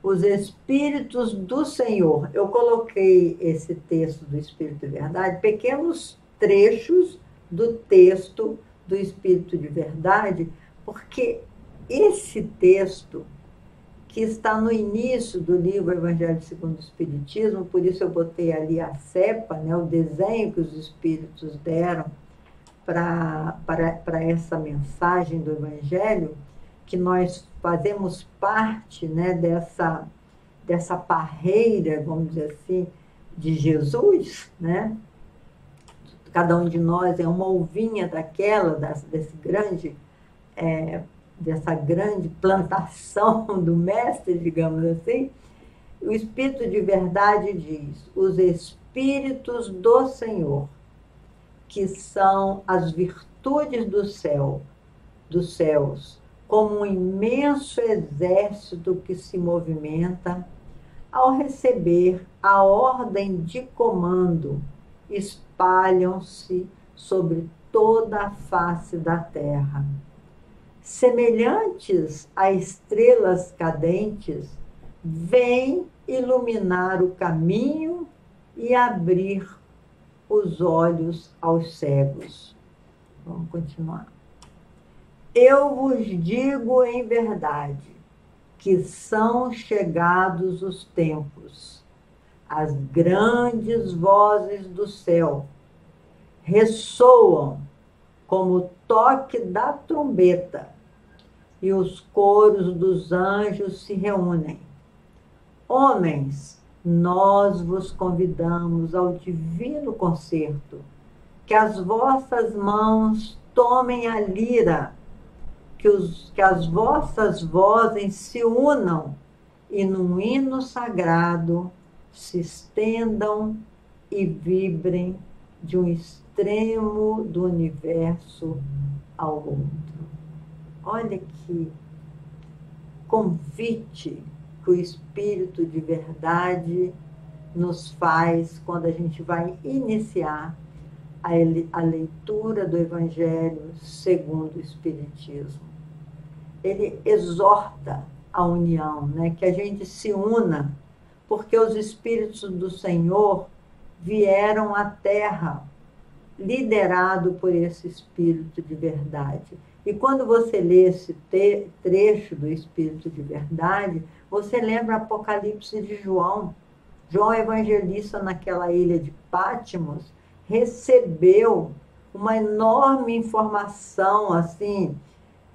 Os Espíritos do Senhor. Eu coloquei esse texto do Espírito de verdade, pequenos trechos do texto do Espírito de verdade, porque esse texto, que está no início do livro Evangelho segundo o Espiritismo, por isso eu botei ali a cepa, né, o desenho que os Espíritos deram para essa mensagem do Evangelho, que nós fazemos parte, né, dessa parreira, vamos dizer assim, de Jesus, né? cada um de nós é uma ovinha daquela, dessa grande plantação do mestre, digamos assim. O Espírito de verdade diz: os Espíritos do Senhor, que são as virtudes do céu, dos céus, como um imenso exército que se movimenta, ao receber a ordem de comando, espalham-se sobre toda a face da terra. Semelhantes a estrelas cadentes, vêm iluminar o caminho e abrir os olhos aos cegos. Vamos continuar. Eu vos digo em verdade que são chegados os tempos. As grandes vozes do céu ressoam como o toque da trombeta e os coros dos anjos se reúnem. Homens, nós vos convidamos ao divino concerto, que as vossas mãos tomem a lira, que as vossas vozes se unam e num hino sagrado se estendam e vibrem de um extremo do universo ao outro. Olha que convite que o Espírito de verdade nos faz quando a gente vai iniciar a leitura do Evangelho segundo o Espiritismo. Ele exorta a união, né? Que a gente se una, porque os Espíritos do Senhor vieram à Terra, liderado por esse Espírito de verdade. E quando você lê esse trecho do Espírito de verdade, você lembra Apocalipse de João. João Evangelista, naquela ilha de Patmos, recebeu uma enorme informação, assim,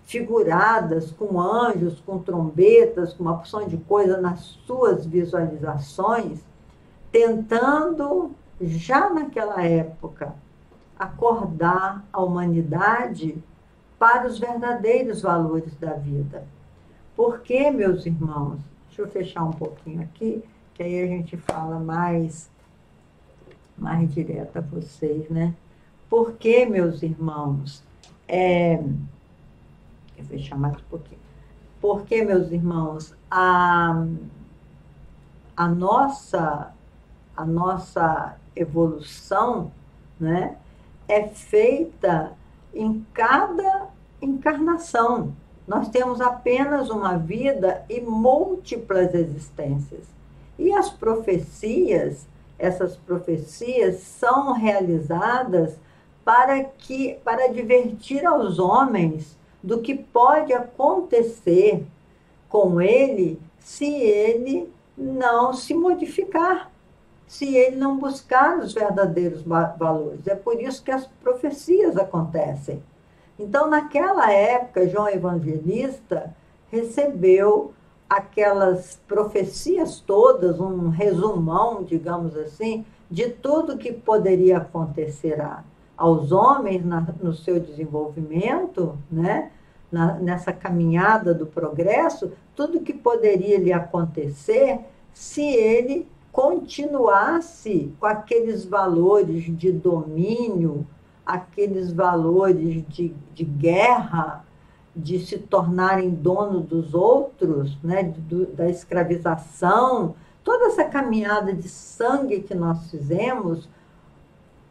figuradas, com anjos, com trombetas, com uma porção de coisa nas suas visualizações, tentando, já naquela época, acordar a humanidade para os verdadeiros valores da vida. Porque, meus irmãos, deixa eu fechar um pouquinho aqui, que aí a gente fala mais direto a vocês, né? Porque, meus irmãos, vou fechar mais um pouquinho. Porque, meus irmãos, a nossa evolução, né, é feita em cada encarnação. Nós temos apenas uma vida e múltiplas existências. E as profecias, essas profecias são realizadas para divertir aos homens do que pode acontecer com ele se ele não se modificar, se ele não buscar os verdadeiros valores. É por isso que as profecias acontecem. Então, naquela época, João Evangelista recebeu aquelas profecias todas, um resumão, digamos assim, de tudo que poderia acontecer aos homens no seu desenvolvimento, né? Nessa caminhada do progresso, tudo que poderia lhe acontecer se ele continuasse com aqueles valores de domínio, aqueles valores de guerra, de se tornarem dono dos outros, né? Da escravização, toda essa caminhada de sangue que nós fizemos.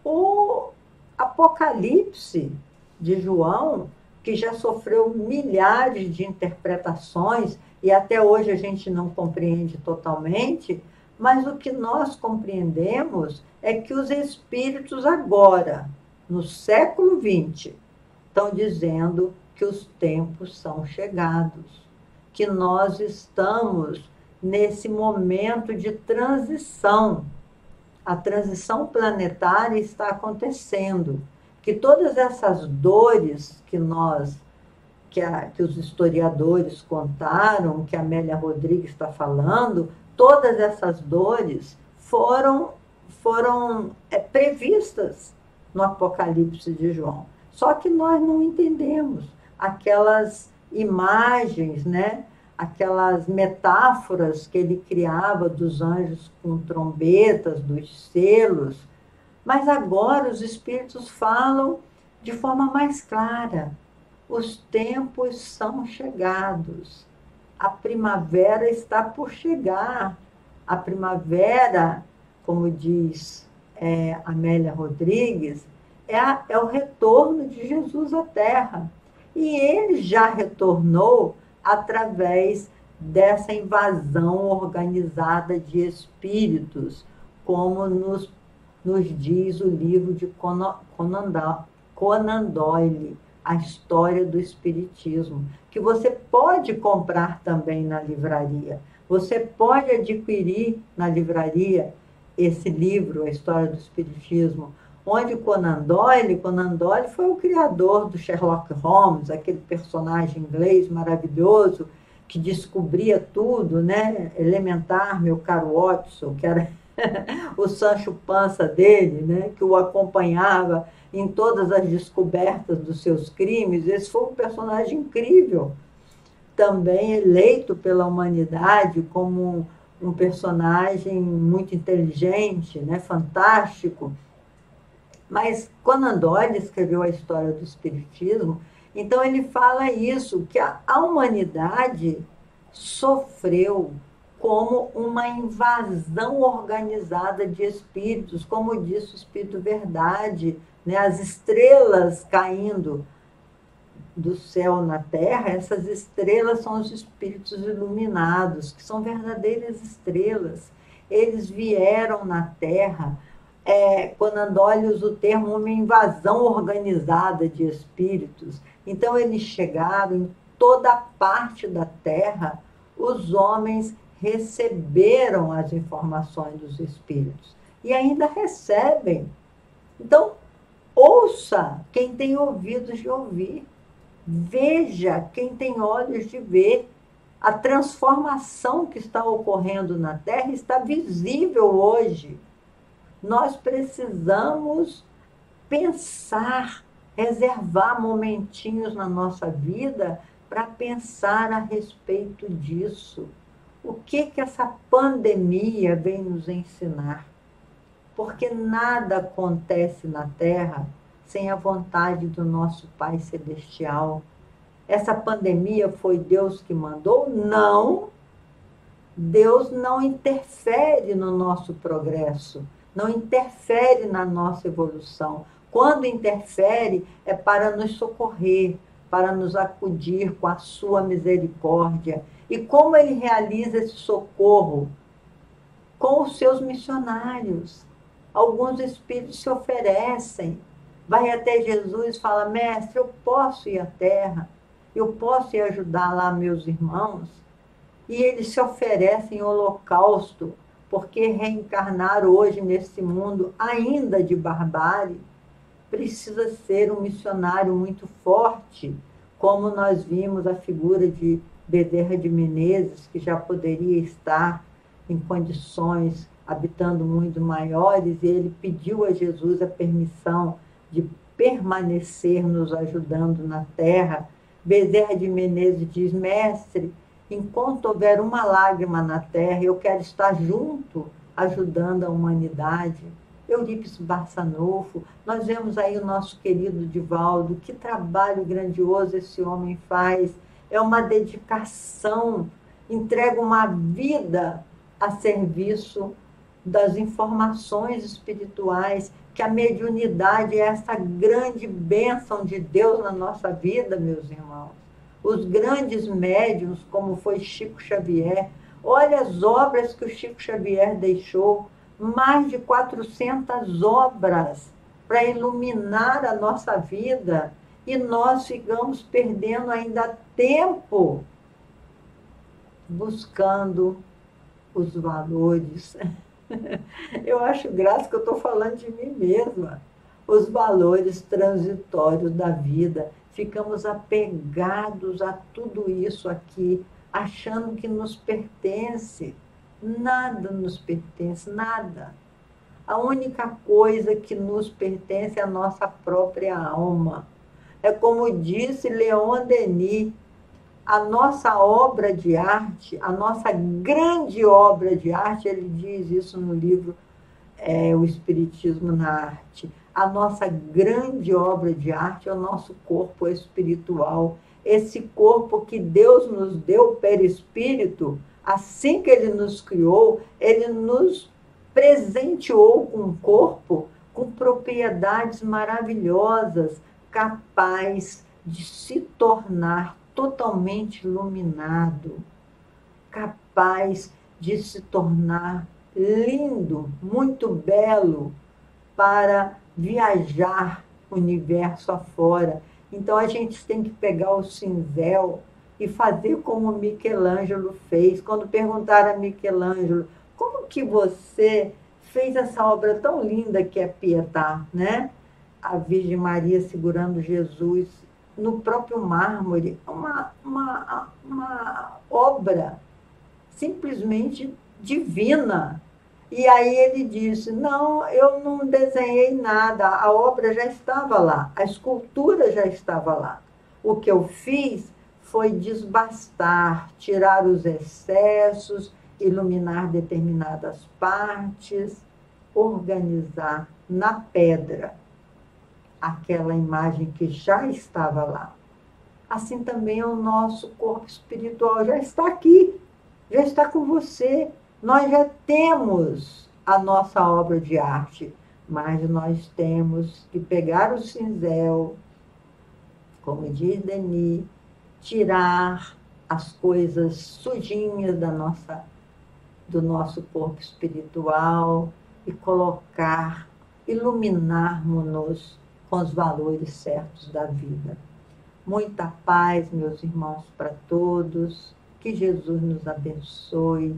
O Apocalipse de João, que já sofreu milhares de interpretações, e até hoje a gente não compreende totalmente, mas o que nós compreendemos é que os espíritos agora, no século XX, estão dizendo que os tempos são chegados, que nós estamos nesse momento de transição. A transição planetária está acontecendo, que todas essas dores que os historiadores contaram, que a Amélia Rodrigues está falando, todas essas dores foram previstas no Apocalipse de João. Só que nós não entendemos aquelas imagens, né? Aquelas metáforas que ele criava dos anjos com trombetas, dos selos. Mas agora os espíritos falam de forma mais clara. Os tempos são chegados. A primavera está por chegar. A primavera, como diz Amélia Rodrigues, é o retorno de Jesus à Terra. E ele já retornou através dessa invasão organizada de espíritos, como nos diz o livro de Conan Doyle, A História do Espiritismo, que você pode comprar também na livraria. Você pode adquirir na livraria esse livro, A História do Espiritismo, onde Conan Doyle foi o criador do Sherlock Holmes, aquele personagem inglês maravilhoso que descobria tudo, né? Elementar, meu caro Watson, que era o Sancho Panza dele, né? Que o acompanhava em todas as descobertas dos seus crimes. Esse foi um personagem incrível, também eleito pela humanidade como um personagem muito inteligente, né? Fantástico. Mas Conan Doyle escreveu A História do Espiritismo, então ele fala isso, que a humanidade sofreu como uma invasão organizada de espíritos, como disse o Espírito Verdade, né? As estrelas caindo do céu na terra, essas estrelas são os espíritos iluminados, que são verdadeiras estrelas. Eles vieram na terra. Conan Doyle usa o termo uma invasão organizada de espíritos. Então, eles chegaram em toda parte da Terra, os homens receberam as informações dos espíritos e ainda recebem. Então, ouça quem tem ouvidos de ouvir, veja quem tem olhos de ver. A transformação que está ocorrendo na Terra está visível hoje. Nós precisamos pensar, reservar momentinhos na nossa vida para pensar a respeito disso. O que essa pandemia vem nos ensinar? Porque nada acontece na Terra sem a vontade do nosso Pai Celestial. Essa pandemia foi Deus que mandou? Não. Deus não interfere no nosso progresso, não interfere na nossa evolução. Quando interfere, é para nos socorrer, para nos acudir com a sua misericórdia. E como ele realiza esse socorro? Com os seus missionários. Alguns espíritos se oferecem, vai até Jesus e fala: mestre, eu posso ir à terra, eu posso ir ajudar lá meus irmãos. E eles se oferecem em holocausto, porque reencarnar hoje nesse mundo ainda de barbárie precisa ser um missionário muito forte, como nós vimos a figura de Bezerra de Menezes, que já poderia estar em condições habitando mundos maiores, e ele pediu a Jesus a permissão de permanecer nos ajudando na terra. Bezerra de Menezes diz: mestre, enquanto houver uma lágrima na terra, eu quero estar junto, ajudando a humanidade. Eurípides Barçanufo, nós vemos aí o nosso querido Divaldo, que trabalho grandioso esse homem faz, é uma dedicação, entrega uma vida a serviço das informações espirituais, que a mediunidade é essa grande bênção de Deus na nossa vida, meus irmãos. Os grandes médiuns, como foi Chico Xavier, olha as obras que o Chico Xavier deixou, mais de 400 obras para iluminar a nossa vida, e nós ficamos perdendo ainda tempo buscando os valores. Eu acho graça que eu estou falando de mim mesma. Os valores transitórios da vida. Ficamos apegados a tudo isso aqui, achando que nos pertence. Nada nos pertence, nada. A única coisa que nos pertence é a nossa própria alma. É como disse Leon Denis, a nossa obra de arte, a nossa grande obra de arte, ele diz isso no livro O Espiritismo na Arte, a nossa grande obra de arte é o nosso corpo espiritual, esse corpo que Deus nos deu perispírito, assim que Ele nos criou, Ele nos presenteou com um corpo com propriedades maravilhosas, capaz de se tornar totalmente iluminado, capaz de se tornar lindo, muito belo, para viajar o universo afora. Então a gente tem que pegar o cinzel e fazer como Michelangelo fez. Quando perguntaram a Michelangelo, como que você fez essa obra tão linda que é Pietà, né? A Virgem Maria segurando Jesus no próprio mármore, uma obra simplesmente divina. E aí ele disse, não, eu não desenhei nada, a obra já estava lá, a escultura já estava lá. O que eu fiz foi desbastar, tirar os excessos, iluminar determinadas partes, organizar na pedra aquela imagem que já estava lá. Assim também o nosso corpo espiritual já está aqui, já está com você. Nós já temos a nossa obra de arte, mas nós temos que pegar o cinzel, como diz Denis, tirar as coisas sujinhas do nosso corpo espiritual e colocar, iluminarmos-nos com os valores certos da vida. Muita paz, meus irmãos, para todos, que Jesus nos abençoe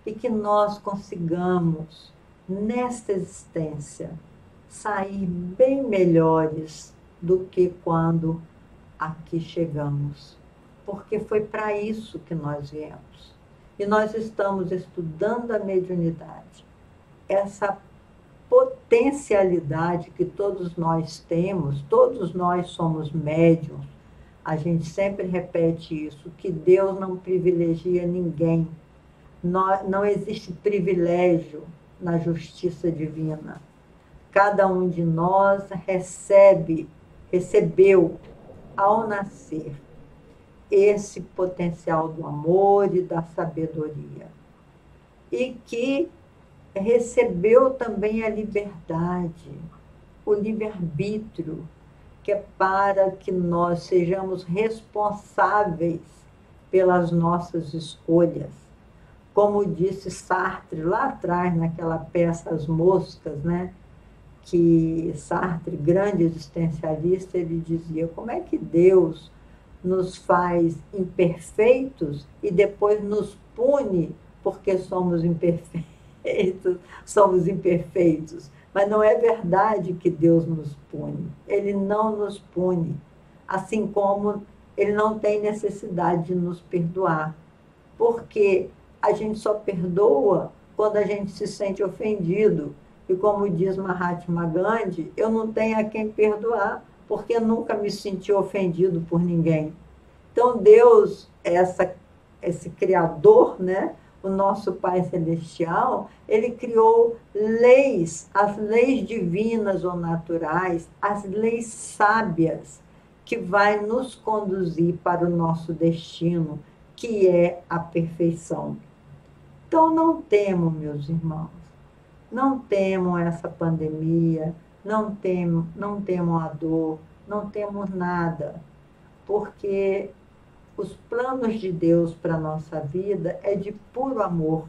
e que nós consigamos, nesta existência, sair bem melhores do que quando aqui chegamos. Porque foi para isso que nós viemos. E nós estamos estudando a mediunidade. Essa potencialidade que todos nós temos, todos nós somos médiuns. A gente sempre repete isso, que Deus não privilegia ninguém. Não existe privilégio na justiça divina. Cada um de nós recebeu, ao nascer, esse potencial do amor e da sabedoria. E que recebeu também a liberdade, o livre-arbítrio, que é para que nós sejamos responsáveis pelas nossas escolhas. Como disse Sartre lá atrás, naquela peça As Moscas, né? Que Sartre, grande existencialista, ele dizia, como é que Deus nos faz imperfeitos e depois nos pune porque somos imperfeitos. Mas não é verdade que Deus nos pune. Ele não nos pune. Assim como ele não tem necessidade de nos perdoar. Porque a gente só perdoa quando a gente se sente ofendido. E como diz Mahatma Gandhi, eu não tenho a quem perdoar, porque nunca me senti ofendido por ninguém. Então, Deus, esse Criador, né? O nosso Pai Celestial, ele criou leis, as leis divinas ou naturais, as leis sábias, que vai nos conduzir para o nosso destino, que é a perfeição. Então, não temam, meus irmãos, não temam essa pandemia, não temam a dor, não temos nada, porque os planos de Deus para a nossa vida é de puro amor.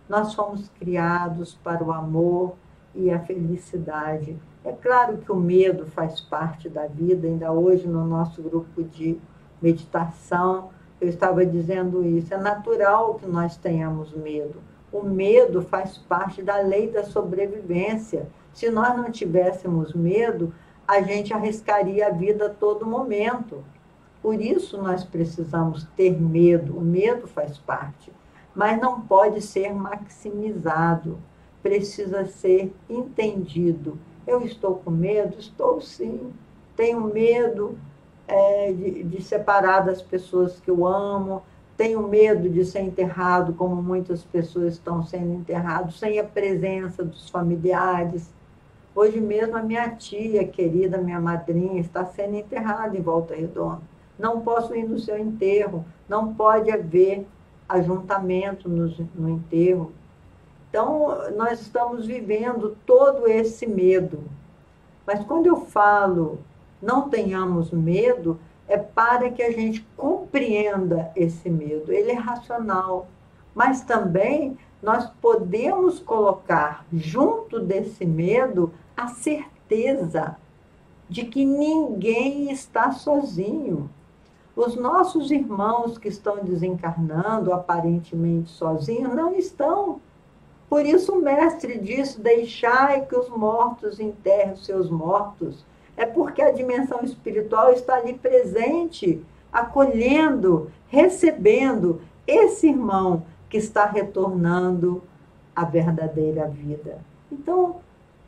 Nós fomos criados para o amor e a felicidade. É claro que o medo faz parte da vida, ainda hoje no nosso grupo de meditação, eu estava dizendo isso, é natural que nós tenhamos medo. O medo faz parte da lei da sobrevivência. Se nós não tivéssemos medo, a gente arriscaria a vida a todo momento. Por isso nós precisamos ter medo. O medo faz parte, mas não pode ser maximizado. precisa ser entendido. Eu estou com medo? Estou sim. Tenho medo de separar das pessoas que eu amo, tenho medo de ser enterrado, como muitas pessoas estão sendo enterrados, sem a presença dos familiares. Hoje mesmo a minha tia querida, minha madrinha, está sendo enterrada em Volta Redonda. Não posso ir no seu enterro, não pode haver ajuntamento no enterro. Então, nós estamos vivendo todo esse medo. Mas quando eu falo não tenhamos medo, é para que a gente compreenda esse medo. Ele é racional, mas também nós podemos colocar junto desse medo a certeza de que ninguém está sozinho. Os nossos irmãos que estão desencarnando, aparentemente sozinhos, não estão. Por isso o mestre diz, deixai que os mortos enterrem os seus mortos. É porque a dimensão espiritual está ali presente, acolhendo, recebendo esse irmão que está retornando à verdadeira vida. Então,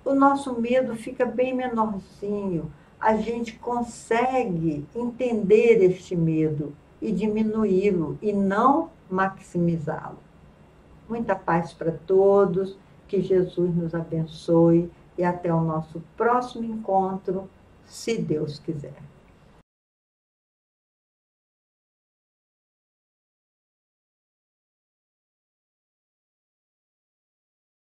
o nosso medo fica bem menorzinho. A gente consegue entender este medo e diminuí-lo e não maximizá-lo. Muita paz para todos, que Jesus nos abençoe e até o nosso próximo encontro, se Deus quiser.